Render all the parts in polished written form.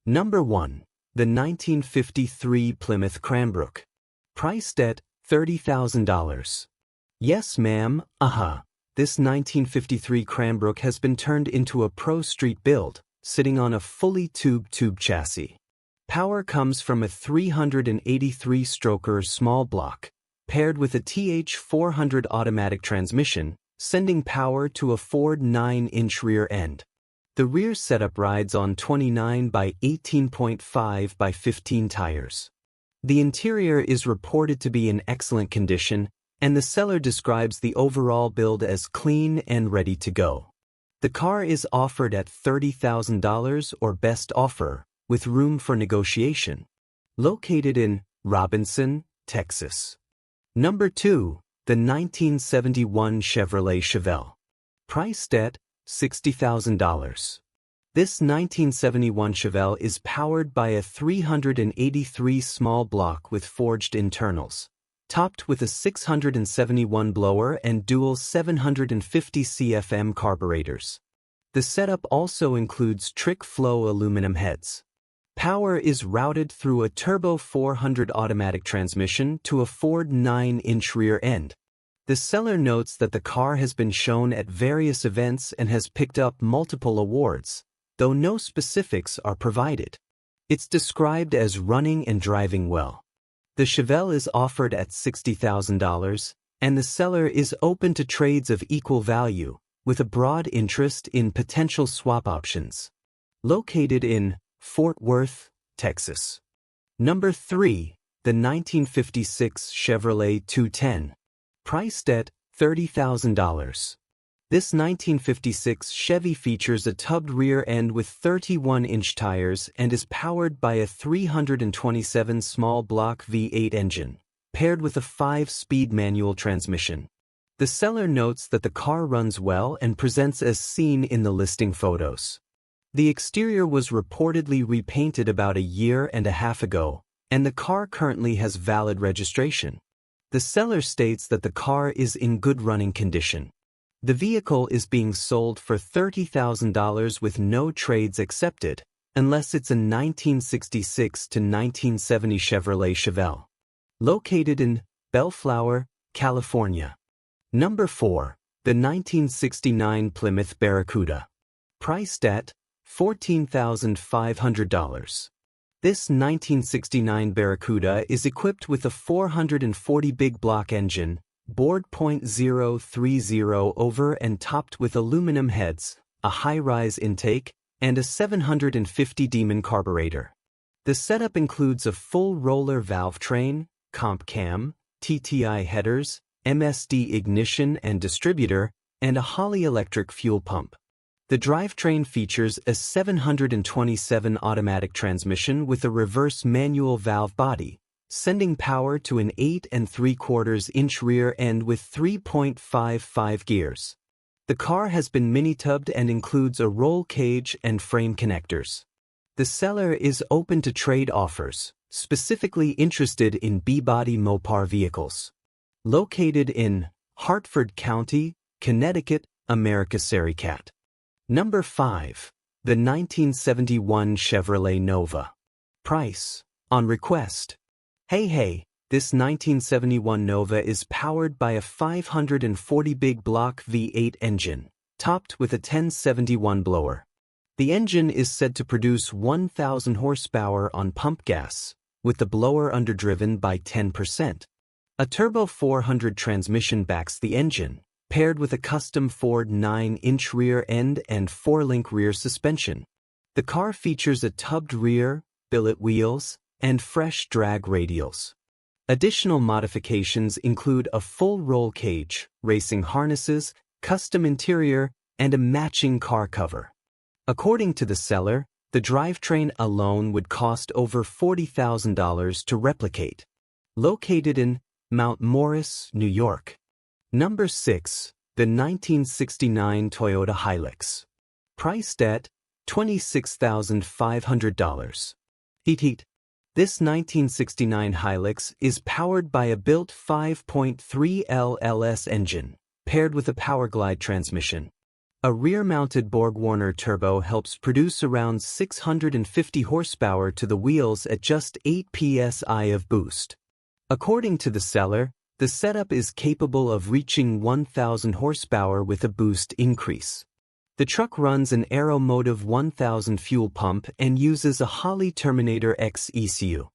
Number 1. The 1953 Plymouth Cranbrook. Priced at $30,000. Yes, ma'am, This 1953 Cranbrook has been turned into a pro street build, sitting on a fully tube chassis. Power comes from a 383-stroker small block, paired with a TH400 automatic transmission, sending power to a Ford 9-inch rear end. The rear setup rides on 29 by 18.5 by 15 tires. The interior is reported to be in excellent condition, and the seller describes the overall build as clean and ready to go. The car is offered at $30,000 or best offer, with room for negotiation. Located in Robinson, Texas. Number 2. The 1971 Chevrolet Chevelle. Priced at $60,000. This 1971 Chevelle is powered by a 383 small block with forged internals, topped with a 671 blower and dual 750 CFM carburetors. The setup also includes trick flow aluminum heads. Power is routed through a turbo 400 automatic transmission to a Ford 9-inch rear end. The seller notes that the car has been shown at various events and has picked up multiple awards, though no specifics are provided. It's described as running and driving well. The Chevelle is offered at $60,000, and the seller is open to trades of equal value, with a broad interest in potential swap options. Located in Fort Worth, Texas. Number 3. The 1956 Chevrolet 210. Priced at $30,000. This 1956 Chevy features a tubbed rear end with 31-inch tires and is powered by a 327 small block V8 engine, paired with a 5-speed manual transmission. The seller notes that the car runs well and presents as seen in the listing photos. The exterior was reportedly repainted about a year and a half ago, and the car currently has valid registration. The seller states that the car is in good running condition. The vehicle is being sold for $30,000 with no trades accepted, unless it's a 1966 to 1970 Chevrolet Chevelle. Located in Bellflower, California. Number 4. The 1969 Plymouth Barracuda. Priced at $14,500. This 1969 Barracuda is equipped with a 440 big block engine, bored .030 over and topped with aluminum heads, a high-rise intake, and a 750 Demon carburetor. The setup includes a full roller valve train, comp cam, TTI headers, MSD ignition and distributor, and a Holley electric fuel pump. The drivetrain features a 727 automatic transmission with a reverse manual valve body, sending power to an 8 3/4-inch rear end with 3.55 gears. The car has been mini-tubbed and includes a roll cage and frame connectors. The seller is open to trade offers, specifically interested in B-body Mopar vehicles. Located in Hartford County, Connecticut, America. Sericat. Number 5. The 1971 Chevrolet Nova. Price. On request. Hey, this 1971 Nova is powered by a 540 big block V8 engine, topped with a 1071 blower. The engine is said to produce 1,000 horsepower on pump gas, with the blower underdriven by 10%. A turbo 400 transmission backs the engine, paired with a custom Ford 9-inch rear end and 4-link rear suspension. The car features a tubbed rear, billet wheels, and fresh drag radials. Additional modifications include a full roll cage, racing harnesses, custom interior, and a matching car cover. According to the seller, the drivetrain alone would cost over $40,000 to replicate. Located in Mount Morris, New York. Number 6. The 1969 Toyota Hilux. Priced at $26,500. This 1969 Hilux is powered by a built 5.3 LLS engine, paired with a Powerglide transmission. A rear-mounted Borg-Warner turbo helps produce around 650 horsepower to the wheels at just 8 psi of boost. According to the seller, the setup is capable of reaching 1,000 horsepower with a boost increase. The truck runs an Aeromotive 1000 fuel pump and uses a Holley Terminator X ECU.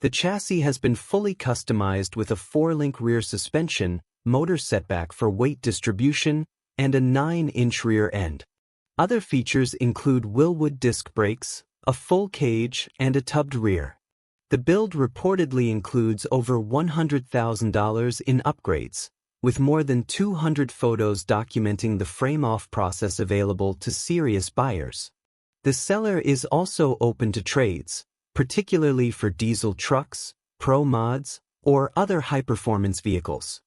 The chassis has been fully customized with a 4-link rear suspension, motor setback for weight distribution, and a 9-inch rear end. Other features include Wilwood disc brakes, a full cage, and a tubbed rear. The build reportedly includes over $100,000 in upgrades, with more than 200 photos documenting the frame-off process available to serious buyers. The seller is also open to trades, particularly for diesel trucks, pro mods, or other high-performance vehicles.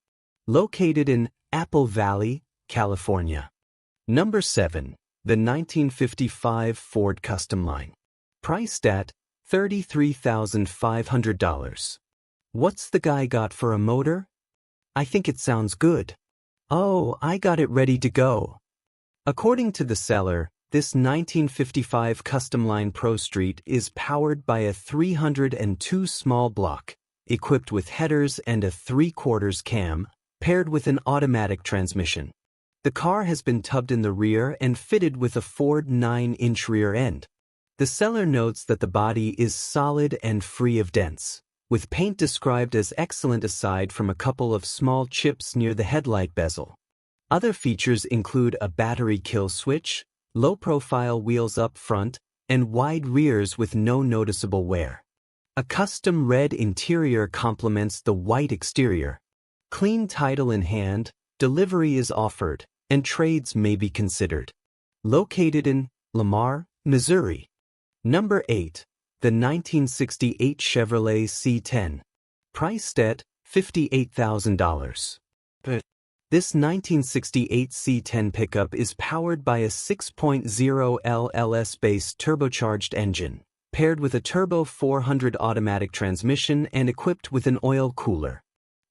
Located in Apple Valley, California. Number 7. The 1955 Ford Custom Line. Priced at $33,500. What's the guy got for a motor? I think it sounds good. Oh, I got it ready to go. According to the seller, this 1955 Custom Line Pro Street is powered by a 302 small block, equipped with headers and a 3/4 cam, paired with an automatic transmission. The car has been tubbed in the rear and fitted with a Ford 9-inch rear end. The seller notes that the body is solid and free of dents, with paint described as excellent aside from a couple of small chips near the headlight bezel. Other features include a battery kill switch, low-profile wheels up front, and wide rears with no noticeable wear. A custom red interior complements the white exterior. Clean title in hand, delivery is offered, and trades may be considered. Located in Lamar, Missouri. Number 8. The 1968 Chevrolet C10. Priced at $58,000. This 1968 C10 pickup is powered by a 6.0 LLS-based turbocharged engine, paired with a Turbo 400 automatic transmission and equipped with an oil cooler.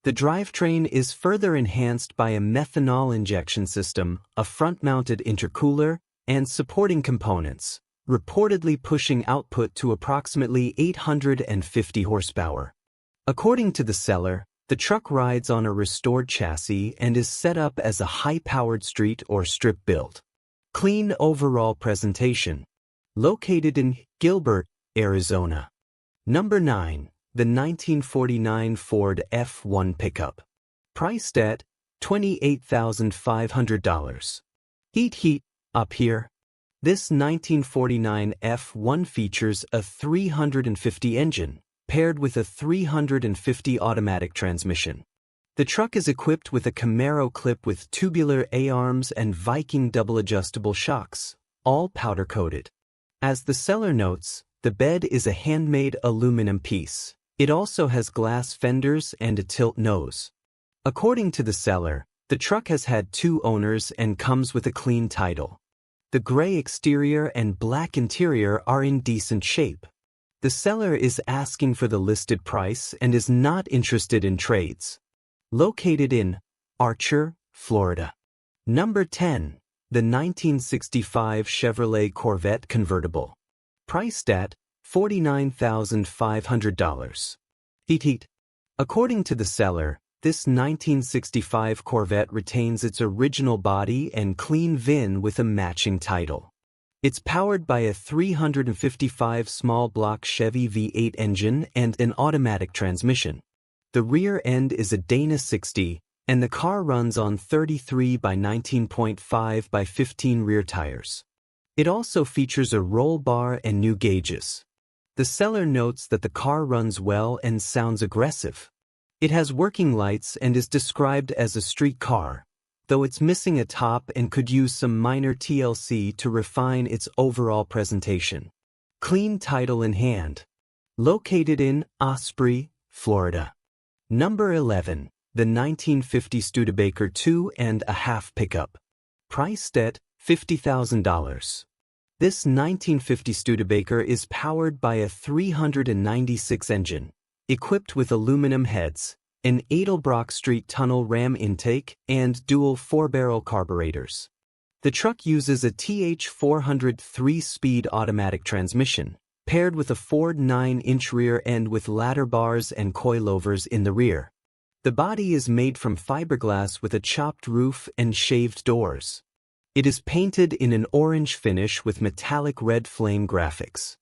The drivetrain is further enhanced by a methanol injection system, a front-mounted intercooler, and supporting components, reportedly pushing output to approximately 850 horsepower. According to the seller, the truck rides on a restored chassis and is set up as a high-powered street or strip build. Clean overall presentation. Located in Gilbert, Arizona. Number 9. The 1949 Ford F1 pickup. Priced at $28,500. Heat up here. This 1949 F1 features a 350 engine, paired with a 350 automatic transmission. The truck is equipped with a Camaro clip with tubular A-arms and Viking double adjustable shocks, all powder-coated. As the seller notes, the bed is a handmade aluminum piece. It also has glass fenders and a tilt nose. According to the seller, the truck has had 2 owners and comes with a clean title. The gray exterior and black interior are in decent shape. The seller is asking for the listed price and is not interested in trades. Located in Archer, Florida. Number 10. The 1965 Chevrolet Corvette convertible. Priced at $49,500. According to the seller, this 1965 Corvette retains its original body and clean VIN with a matching title. It's powered by a 355 small block Chevy V8 engine and an automatic transmission. The rear end is a Dana 60, and the car runs on 33 by 19.5 by 15 rear tires. It also features a roll bar and new gauges. The seller notes that the car runs well and sounds aggressive. It has working lights and is described as a street car, though it's missing a top and could use some minor TLC to refine its overall presentation. Clean title in hand. Located in Osprey, Florida. Number 11. The 1950 Studebaker 2.5 pickup. Priced at $50,000. This 1950 Studebaker is powered by a 396 engine, equipped with aluminum heads, an Edelbrock Street Tunnel ram intake, and dual 4-barrel carburetors. The truck uses a TH400 3-speed automatic transmission, paired with a Ford 9-inch rear end with ladder bars and coilovers in the rear. The body is made from fiberglass with a chopped roof and shaved doors. It is painted in an orange finish with metallic red flame graphics.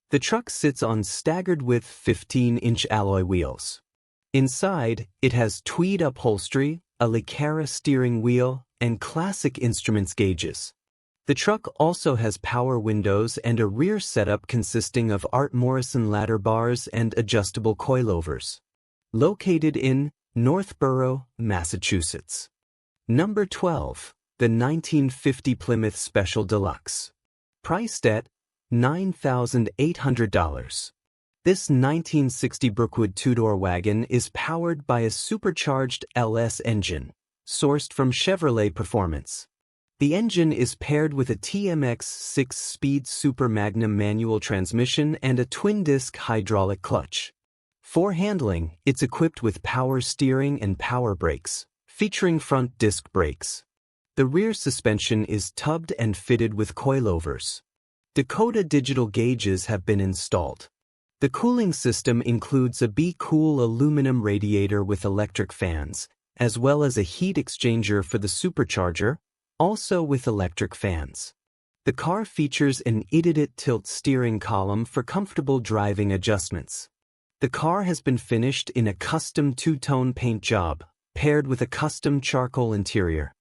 The truck sits on staggered width 15-inch alloy wheels. Inside, it has tweed upholstery, a Licara steering wheel, and classic instruments gauges. The truck also has power windows and a rear setup consisting of Art Morrison ladder bars and adjustable coilovers. Located in Northborough, Massachusetts. Number 12. The 1950 Plymouth Special Deluxe. Priced at $9,800. This 1960 Brookwood two-door wagon is powered by a supercharged LS engine, sourced from Chevrolet Performance. The engine is paired with a TMX 6-speed Super Magnum manual transmission and a twin-disc hydraulic clutch. For handling, it's equipped with power steering and power brakes, featuring front disc brakes. The rear suspension is tubbed and fitted with coilovers. Dakota digital gauges have been installed. The cooling system includes a Be-Cool aluminum radiator with electric fans, as well as a heat exchanger for the supercharger, also with electric fans. The car features an Idiot tilt steering column for comfortable driving adjustments. The car has been finished in a custom two-tone paint job, paired with a custom charcoal interior.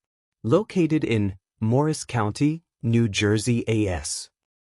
Located in Morris County, New Jersey, AS.